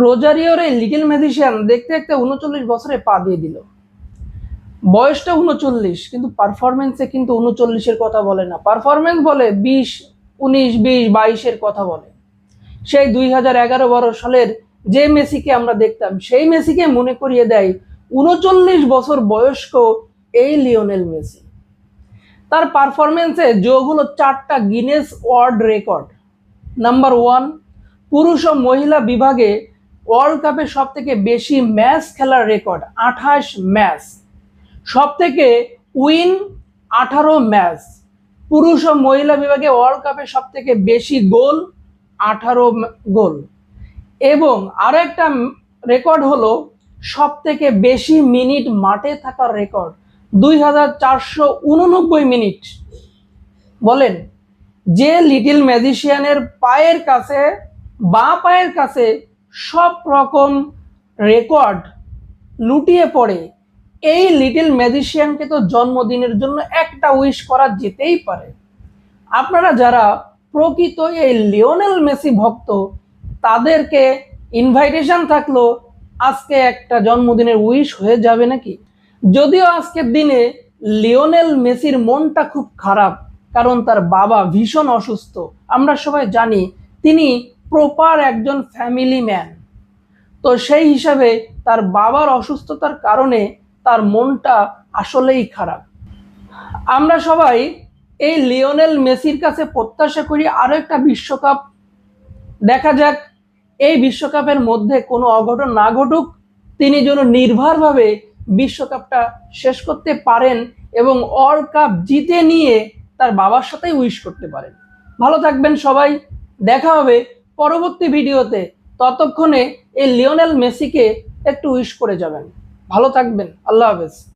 রোজারিওর এই little magician দেখতে দেখতে 39 বছরে পা দিয়ে দিল। বয়সটা 39, কিন্তু পারফরমেন্সে কিন্তু 39-এর কথা বলে না, পারফরমেন্স বলে 20, 19, 20, 22-এর কথা বলে। সেই 2011-12 সালের যে মেসিকে আমরা দেখতাম, সেই মেসিকে মনে করিয়ে দেয় 39 বছর বয়স্ক এই লিওনেল মেসি। তার পারফরমেন্সে যোগ হলো 4টা গিনেস ওয়ার্ল্ড রেকর্ড। নাম্বার 1, পুরুষ ও মহিলা বিভাগে ওয়ার্ল্ড কাপে সব থেকে বেশি ম্যাচ খেলার রেকর্ড 28 ম্যাচ, সব থেকে উইন 18 ম্যাচ। পুরুষ ও মহিলা বিভাগে ওয়ার্ল্ড কাপে সব থেকে বেশি গোল 18 গোল। এবং আরো একটা রেকর্ড হলো সব থেকে বেশি মিনিট মাঠে থাকার রেকর্ড 2489 মিনিট। বলেন, যে লিটল ম্যাজিশিয়ানের পায়ের কাছে, বাঁ পায়ের কাছে সব রকম রেকর্ড লুটিয়ে পড়ে, এই লিটল ম্যাজিশিয়ানকে তো জন্মদিনের জন্য একটা উইশ করা যেতেই পারে। আপনারা যারা প্রকৃত এই লিওনেল মেসি ভক্ত, তাদেরকে ইনভাইটেশন থাকলো, আজকে একটা জন্মদিনের উইশ হয়ে যাবে নাকি? যদিও আজকের দিনে লিওনেল মেসির মনটা খুব খারাপ, কারণ তার বাবা ভীষণ অসুস্থ। আমরা সবাই জানি তিনি প্রপার একজন ফ্যামিলি ম্যান। তো সেই হিসাবে তার বাবার অসুস্থতার কারণে তার মনটা আসলেই খারাপ। আমরা সবাই এই লিওনেল মেসির কাছে প্রত্যাশা করি আরো একটা বিশ্বকাপ। দেখা যাক এই বিশ্বকাপের মধ্যে কোনো অঘটন না ঘটুক, তিনি যেন নির্ভরভাবে বিশ্বকাপটা শেষ করতে পারেন এবং ওয়ার্ল্ড কাপ জিতে নিয়ে তার বাবার সাথেই উইশ করতে পারেন। ভালো থাকবেন সবাই, দেখা হবে পরবর্তী ভিডিওতে। ততক্ষণে এই লিওনেল মেসিকে একটু উইশ করে যাবেন। ভালো থাকবেন, আল্লাহ হাফেজ।